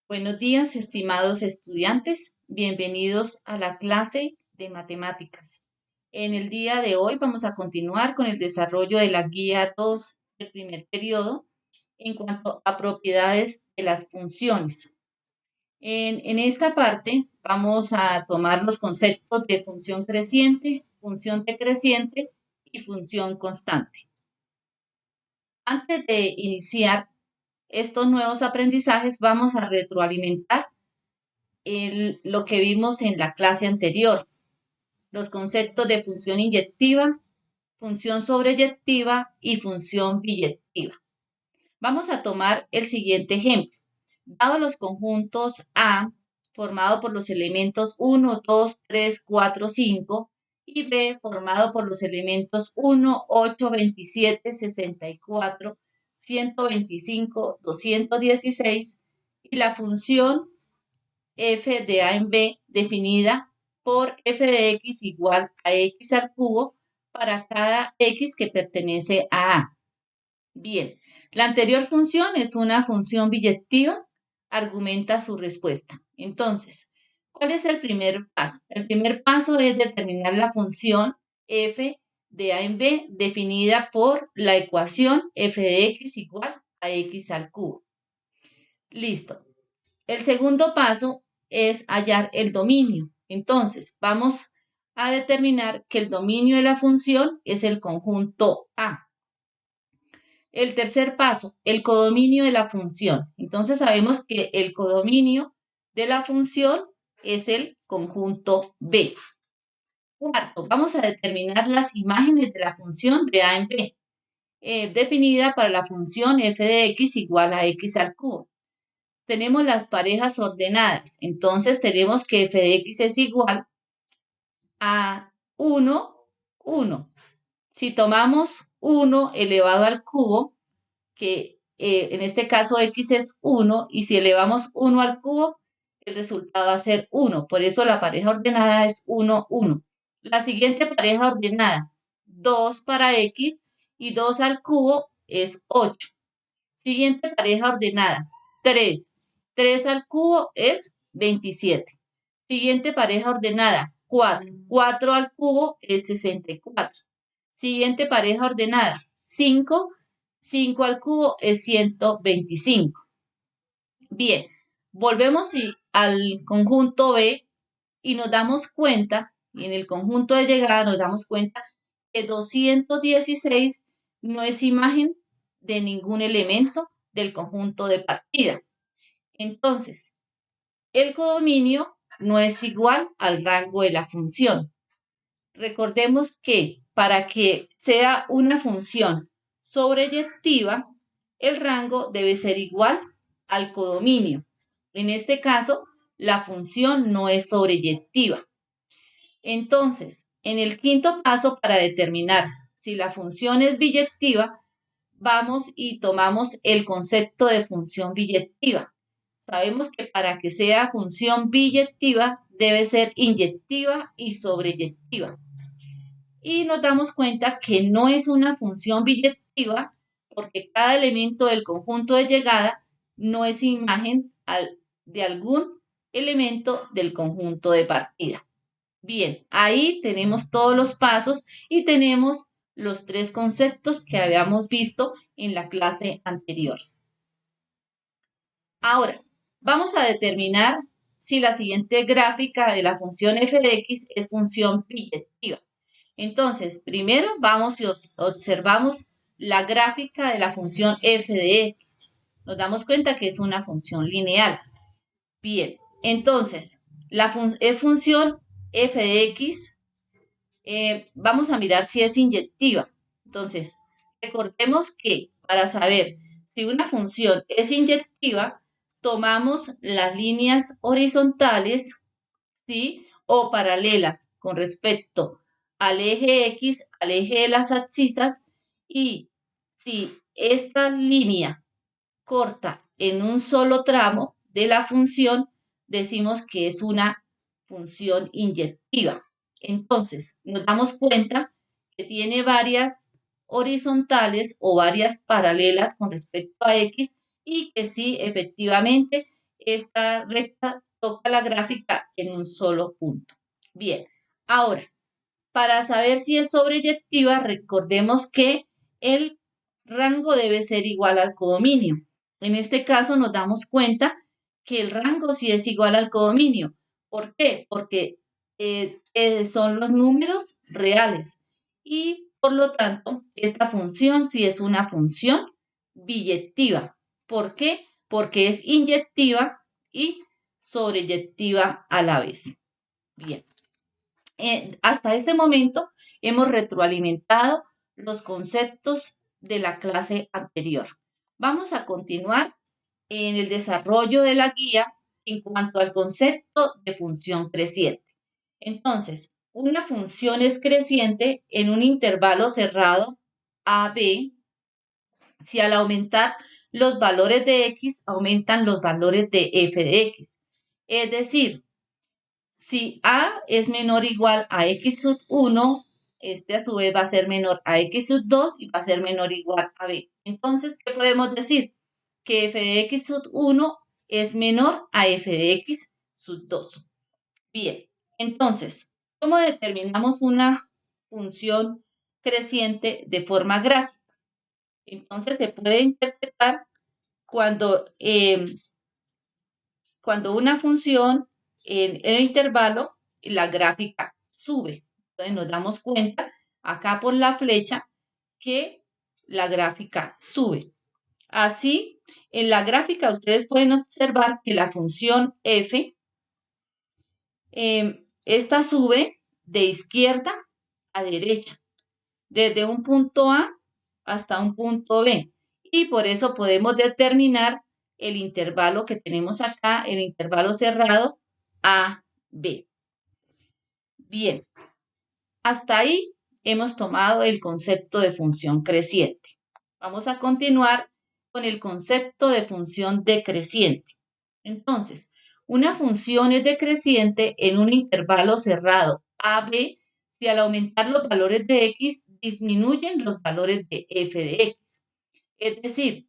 Buenos días, estimados estudiantes. Bienvenidos a la clase de matemáticas. En el día de hoy vamos a continuar con el desarrollo de la guía 2 del primer periodo en cuanto a propiedades de las funciones. En esta parte vamos a tomar los conceptos de función creciente, función decreciente y función constante. Antes de iniciar estos nuevos aprendizajes, vamos a retroalimentar lo que vimos en la clase anterior, los conceptos de función inyectiva, función sobreyectiva y función biyectiva. Vamos a tomar el siguiente ejemplo. Dado los conjuntos A, formado por los elementos 1, 2, 3, 4, 5, y B, formado por los elementos 1, 8, 27, 64, 125, 216, y la función f de a en b definida por f de x igual a x al cubo para cada x que pertenece a A. Bien, la anterior función es una función biyectiva, argumenta su respuesta. Entonces, ¿cuál es el primer paso? El primer paso es determinar la función f de a en b definida por la ecuación f de x igual a x al cubo. Listo. El segundo paso es hallar el dominio. Entonces, vamos a determinar que el dominio de la función es el conjunto A. El tercer paso, el codominio de la función. Entonces, sabemos que el codominio de la función es el conjunto B. Cuarto, vamos a determinar las imágenes de la función de A en B, definida para la función f de x igual a x al cubo. Tenemos las parejas ordenadas. Entonces tenemos que f de x es igual a 1, 1. Si tomamos 1 elevado al cubo, que en este caso x es 1, y si elevamos 1 al cubo, el resultado va a ser 1. Por eso la pareja ordenada es 1, 1. La siguiente pareja ordenada, 2 para x y 2 al cubo es 8. Siguiente pareja ordenada, 3. 3 al cubo es 27. Siguiente pareja ordenada, 4. 4 al cubo es 64. Siguiente pareja ordenada, 5. 5 al cubo es 125. Bien, volvemos al conjunto B y nos damos cuenta, y en el conjunto de llegada nos damos cuenta que 216 no es imagen de ningún elemento del conjunto de partida. Entonces, el codominio no es igual al rango de la función. Recordemos que para que sea una función sobreyectiva, el rango debe ser igual al codominio. En este caso, la función no es sobreyectiva. Entonces, en el quinto paso, para determinar si la función es biyectiva, vamos y tomamos el concepto de función biyectiva. Sabemos que para que sea función biyectiva debe ser inyectiva y sobreyectiva. Y nos damos cuenta que no es una función biyectiva porque cada elemento del conjunto de llegada no es imagen de algún elemento del conjunto de partida. Bien, ahí tenemos todos los pasos y tenemos los tres conceptos que habíamos visto en la clase anterior. Ahora, vamos a determinar si la siguiente gráfica de la función f de x es función biyectiva. Entonces, primero vamos y observamos la gráfica de la función f de x. Nos damos cuenta que es una función lineal. Bien, entonces, la función f de x, vamos a mirar si es inyectiva. Entonces, recordemos que para saber si una función es inyectiva, tomamos las líneas horizontales, ¿sí?, o paralelas con respecto al eje X, al eje de las abscisas, y si esta línea corta en un solo tramo de la función, decimos que es una función inyectiva. Entonces, nos damos cuenta que tiene varias horizontales o varias paralelas con respecto a X y que sí, efectivamente, esta recta toca la gráfica en un solo punto. Bien, ahora, para saber si es sobreyectiva, recordemos que el rango debe ser igual al codominio. En este caso nos damos cuenta que el rango sí es igual al codominio. ¿Por qué? Porque son los números reales y por lo tanto esta función sí es una función biyectiva. ¿Por qué? Porque es inyectiva y sobreyectiva a la vez. Bien. Hasta este momento hemos retroalimentado los conceptos de la clase anterior. Vamos a continuar en el desarrollo de la guía en cuanto al concepto de función creciente. Entonces, una función es creciente en un intervalo cerrado AB si al aumentar los valores de x aumentan los valores de f de x. Es decir, si A es menor o igual a x sub 1, este a su vez va a ser menor a x sub 2 y va a ser menor o igual a B. Entonces, ¿qué podemos decir? Que f de x sub 1 es menor a f de x sub 2. Bien, entonces, ¿cómo determinamos una función creciente de forma gráfica? Entonces, se puede interpretar cuando, cuando una función en el intervalo, la gráfica sube. Entonces nos damos cuenta acá por la flecha que la gráfica sube. Así, en la gráfica ustedes pueden observar que la función f, esta sube de izquierda a derecha, desde un punto A hasta un punto B. Y por eso podemos determinar el intervalo que tenemos acá, el intervalo cerrado A, B. Bien, hasta ahí hemos tomado el concepto de función creciente. Vamos a continuar con el concepto de función decreciente. Entonces, una función es decreciente en un intervalo cerrado AB si al aumentar los valores de x disminuyen los valores de f de x. Es decir,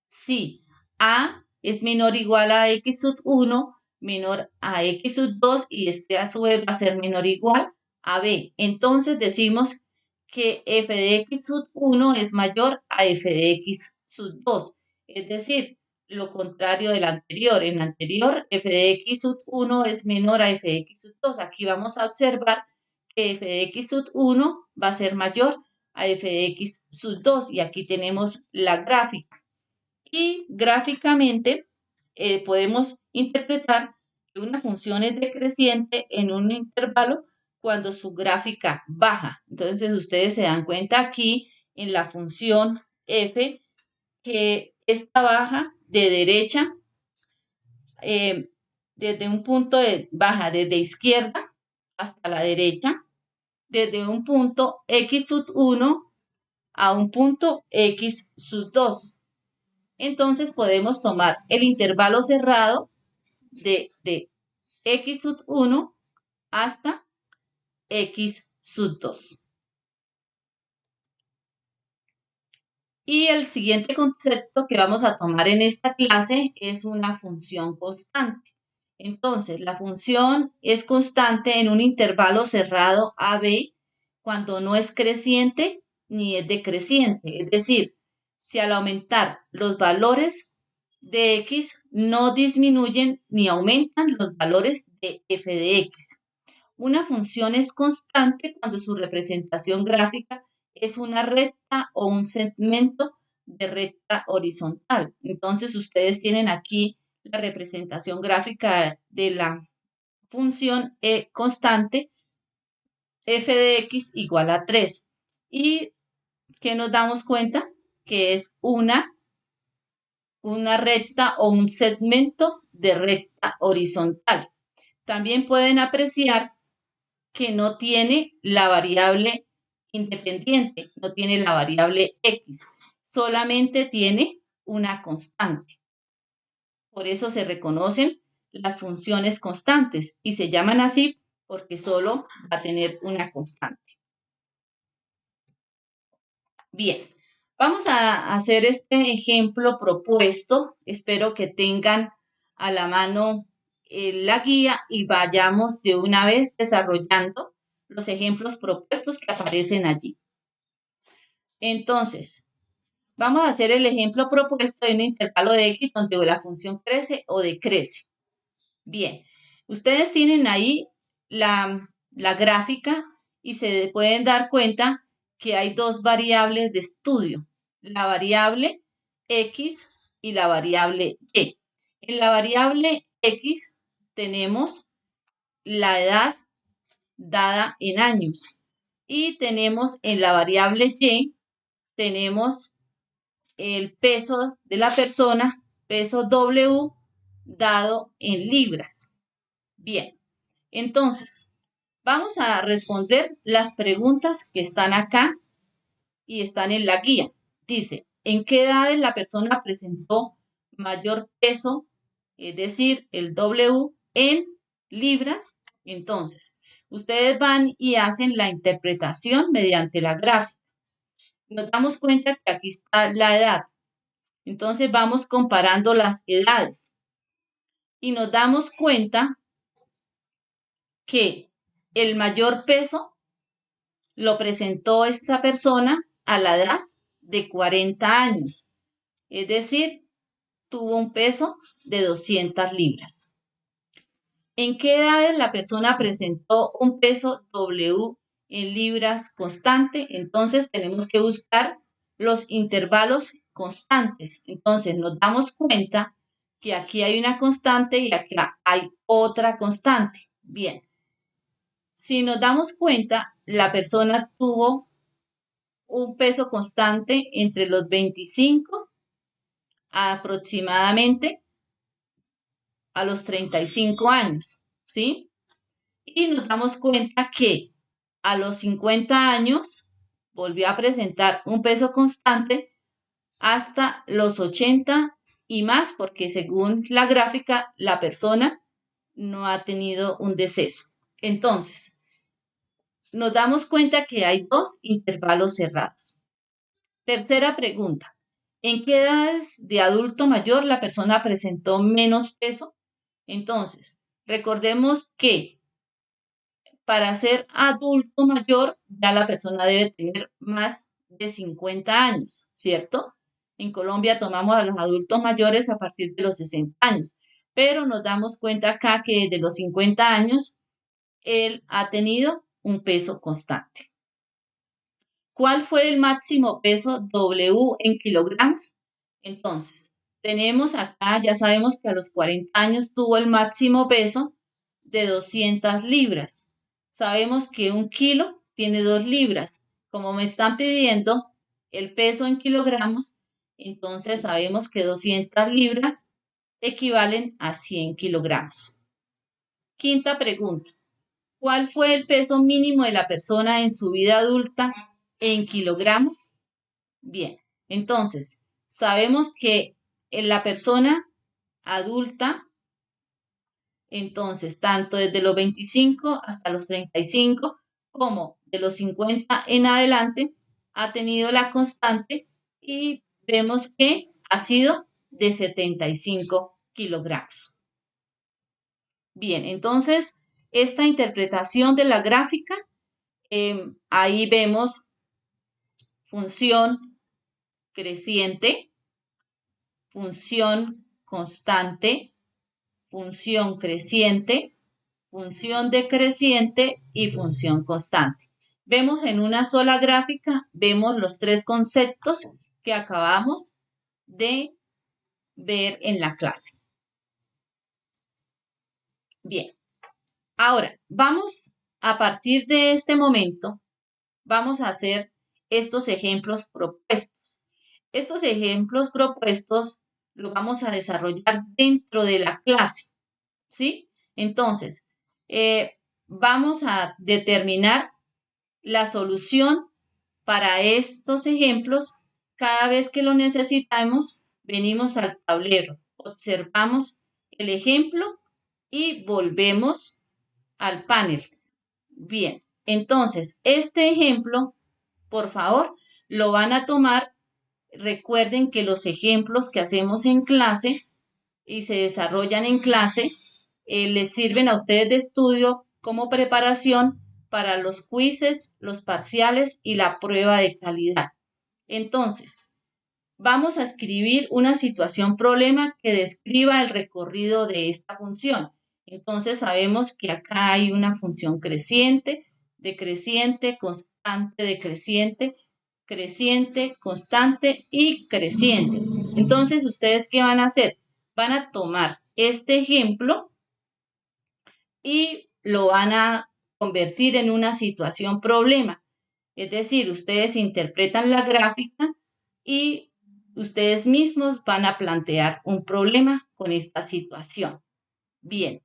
si A es menor o igual a x sub 1, menor a x sub 2 y este a su vez va a ser menor o igual a B. Entonces decimos que f de x sub 1 es mayor a f de x sub 2. Es decir, lo contrario del anterior. En el anterior, f de x sub 1 es menor a f de x sub 2. Aquí vamos a observar que f de x sub 1 va a ser mayor a f de x sub 2. Y aquí tenemos la gráfica. Y gráficamente podemos interpretar que una función es decreciente en un intervalo cuando su gráfica baja. Entonces ustedes se dan cuenta aquí en la función f que esta baja de derecha, desde un punto de baja desde izquierda hasta la derecha, desde un punto x sub 1 a un punto x sub 2. Entonces podemos tomar el intervalo cerrado de x sub 1 hasta x sub 2. Y el siguiente concepto que vamos a tomar en esta clase es una función constante. Entonces, la función es constante en un intervalo cerrado AB cuando no es creciente ni es decreciente. Es decir, si al aumentar los valores de x no disminuyen ni aumentan los valores de f de x. Una función es constante cuando su representación gráfica es una recta o un segmento de recta horizontal. Entonces, ustedes tienen aquí la representación gráfica de la función constante f de x igual a 3. Y que nos damos cuenta que es una recta o un segmento de recta horizontal. También pueden apreciar que no tiene la variable independiente, no tiene la variable x, solamente tiene una constante. Por eso se reconocen las funciones constantes y se llaman así porque solo va a tener una constante. Bien, vamos a hacer este ejemplo propuesto. Espero que tengan a la mano la guía y vayamos de una vez desarrollando los ejemplos propuestos que aparecen allí. Entonces, vamos a hacer el ejemplo propuesto de un intervalo de x donde la función crece o decrece. Bien, ustedes tienen ahí la gráfica y se pueden dar cuenta que hay dos variables de estudio, la variable x y la variable y. En la variable x tenemos la edad dada en años y tenemos en la variable y, tenemos el peso de la persona, peso W, dado en libras. Bien, entonces, vamos a responder las preguntas que están acá y están en la guía. Dice, ¿en qué edades la persona presentó mayor peso, es decir, el W en libras? Entonces, ustedes van y hacen la interpretación mediante la gráfica. Nos damos cuenta que aquí está la edad. Entonces, vamos comparando las edades y nos damos cuenta que el mayor peso lo presentó esta persona a la edad de 40 años, es decir, tuvo un peso de 200 libras. ¿En qué edades la persona presentó un peso W en libras constante? Entonces tenemos que buscar los intervalos constantes. Entonces nos damos cuenta que aquí hay una constante y aquí hay otra constante. Bien, si nos damos cuenta, la persona tuvo un peso constante entre los 25 aproximadamente a los 35 años, ¿sí? Y nos damos cuenta que a los 50 años volvió a presentar un peso constante hasta los 80 y más, porque según la gráfica, la persona no ha tenido un deceso. Entonces, nos damos cuenta que hay dos intervalos cerrados. Tercera pregunta. ¿En qué edades de adulto mayor la persona presentó menos peso? Entonces, recordemos que para ser adulto mayor ya la persona debe tener más de 50 años, ¿cierto? En Colombia tomamos a los adultos mayores a partir de los 60 años, pero nos damos cuenta acá que desde los 50 años él ha tenido un peso constante. ¿Cuál fue el máximo peso W en kilogramos? Entonces, tenemos acá, ya sabemos que a los 40 años tuvo el máximo peso de 200 libras. Sabemos que un kilo tiene 2 libras. Como me están pidiendo el peso en kilogramos, entonces sabemos que 200 libras equivalen a 100 kilogramos. Quinta pregunta. ¿Cuál fue el peso mínimo de la persona en su vida adulta en kilogramos? Bien, entonces, sabemos que en la persona adulta, entonces, tanto desde los 25 hasta los 35, como de los 50 en adelante, ha tenido la constante y vemos que ha sido de 75 kilogramos. Bien, entonces, esta interpretación de la gráfica, ahí vemos función creciente, función constante, función creciente, función decreciente y función constante. Vemos en una sola gráfica, vemos los tres conceptos que acabamos de ver en la clase. Bien, ahora vamos a partir de este momento, vamos a hacer estos ejemplos propuestos. Estos ejemplos propuestos los vamos a desarrollar dentro de la clase, ¿sí? Entonces, vamos a determinar la solución para estos ejemplos. Cada vez que lo necesitamos, venimos al tablero, observamos el ejemplo y volvemos al panel. Bien, entonces, este ejemplo, por favor, lo van a tomar. Recuerden que los ejemplos que hacemos en clase y se desarrollan en clase, les sirven a ustedes de estudio como preparación para los quizzes, los parciales y la prueba de calidad. Entonces, vamos a escribir una situación problema que describa el recorrido de esta función. Entonces sabemos que acá hay una función creciente, decreciente, constante, decreciente, creciente, constante y creciente. Entonces, ¿ustedes qué van a hacer? Van a tomar este ejemplo y lo van a convertir en una situación problema. Es decir, ustedes interpretan la gráfica y ustedes mismos van a plantear un problema con esta situación. Bien,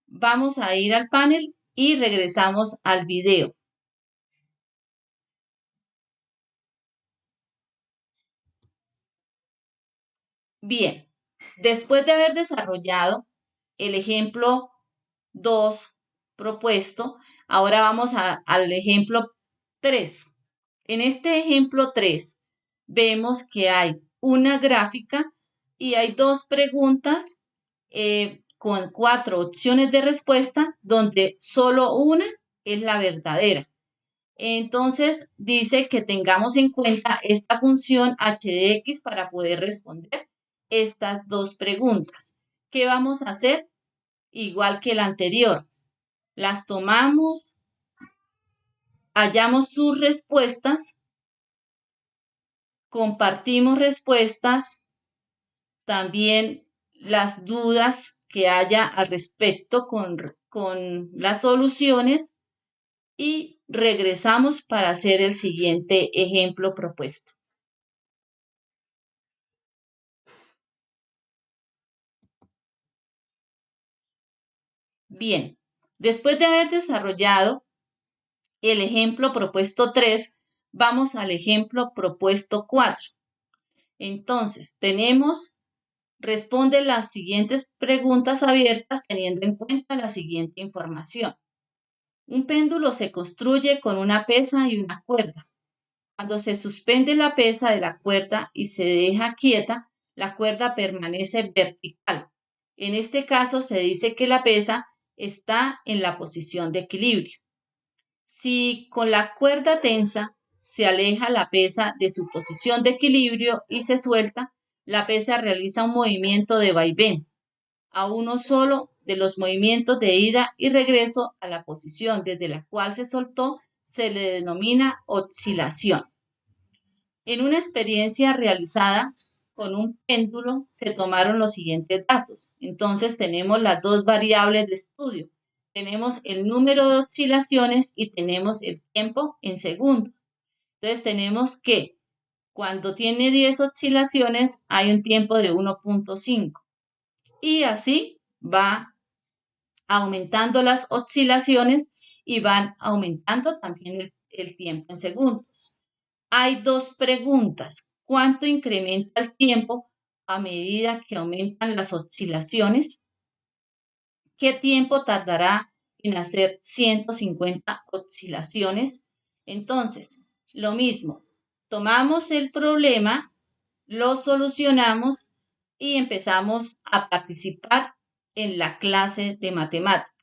vamos a ir al panel y regresamos al video. Bien, después de haber desarrollado el ejemplo 2 propuesto, ahora vamos al ejemplo 3. En este ejemplo 3 vemos que hay una gráfica y hay dos preguntas con 4 opciones de respuesta donde solo una es la verdadera. Entonces dice que tengamos en cuenta esta función h de x para poder responder estas dos preguntas. ¿Qué vamos a hacer? Igual que el anterior. Las tomamos, hallamos sus respuestas, compartimos respuestas, también las dudas que haya al respecto con las soluciones y regresamos para hacer el siguiente ejemplo propuesto. Bien, después de haber desarrollado el ejemplo propuesto 3, vamos al ejemplo propuesto 4. Entonces, responde las siguientes preguntas abiertas teniendo en cuenta la siguiente información. Un péndulo se construye con una pesa y una cuerda. Cuando se suspende la pesa de la cuerda y se deja quieta, la cuerda permanece vertical. En este caso se dice que la pesa está en la posición de equilibrio. Si con la cuerda tensa se aleja la pesa de su posición de equilibrio y se suelta, la pesa realiza un movimiento de vaivén a uno solo de los movimientos de ida y regreso a la posición desde la cual se soltó se le denomina oscilación. En una experiencia realizada con un péndulo se tomaron los siguientes datos. Entonces tenemos las dos variables de estudio. Tenemos el número de oscilaciones y tenemos el tiempo en segundos. Entonces tenemos que cuando tiene 10 oscilaciones hay un tiempo de 1.5 y así va aumentando las oscilaciones y van aumentando también el tiempo en segundos. Hay dos preguntas. ¿Cuánto incrementa el tiempo a medida que aumentan las oscilaciones? ¿Qué tiempo tardará en hacer 150 oscilaciones? Entonces, lo mismo, tomamos el problema, lo solucionamos y empezamos a participar en la clase de matemáticas.